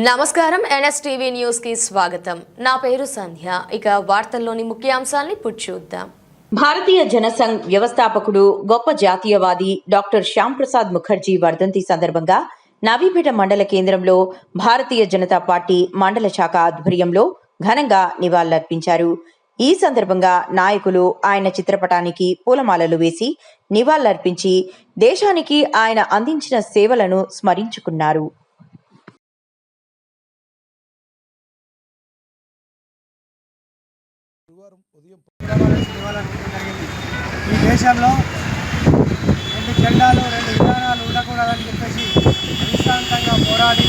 నమస్కారం NSTV news కి స్వాగతం। నా పేరు సంధ్య। ఇక వార్తల్లోని ముఖ్యాంశాలను ఇప్పుడు చూద్దాం। భారతీయ జనసంఘ్ వ్యవస్థాపకుడు గొప్ప జాతీయవాది డాక్టర్ శ్యామ్ ప్రసాద్ ముఖర్జీ వర్ధంతి సందర్భంగా నవీపేట మండల కేంద్రంలో భారతీయ జనతా పార్టీ మండల శాఖ ఆధ్వర్యంలో ఘనంగా నివాళులర్పించారు। ఈ సందర్భంగా నాయకులు ఆయన చిత్రపటానికి పూలమాలలు వేసి నివాళులర్పించి దేశానికి ఆయన అందించిన సేవలను స్మరించుకున్నారు। ఈ దేశంలో రెండు జెండాలు రెండు విధానాలు ఉండకూడదని చెప్పేసి అవిశ్రాంతంగా పోరాడి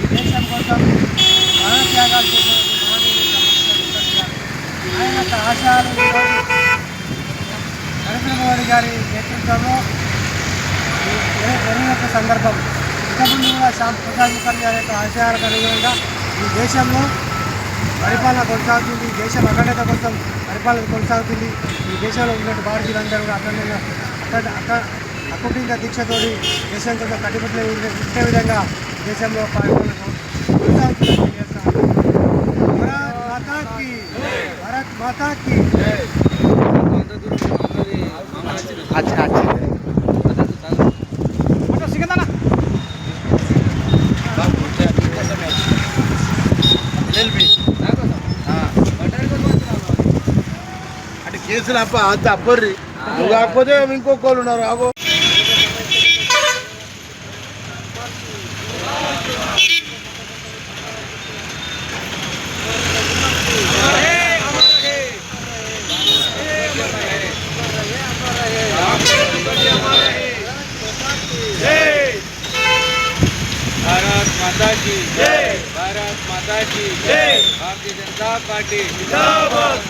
ఈ దేశం కోసం ప్రాణత్యాగాలు చేసిన ఆయన ఆశయాలు నరేంద్ర మోడీ గారి నేతృత్వంలో జరిగిన సందర్భం ఇంతకుముందు కూడా శ్యామ్ ప్రసాద్ ముఖర్జీ గారి యొక్క ఆశయాలకు అనుగుణంగా ఈ దేశంలో పరిపాలన కొనసాగుతుంది। దేశం అఖండత కోసం పరిపాలన కొనసాగుతుంది। ఈ దేశంలో ఉన్నటువంటి భారతీయులందరూ కూడా అకుంఠిత దీక్షతోటి దేశం కోసం కట్టుబడి ఉండే విధంగా దేశంలో పరిపాలన కొనసాగుతుంది। భారత్ మాతాకి కేసులు అంత అప్పర్రి నువ్వు కాకపోతే ఇంకొకళ్ళు ఉన్నారు ఆగో भारत माता की जय। भारत माता की जय। भारतीय जनता पार्टी जिंदाबाद।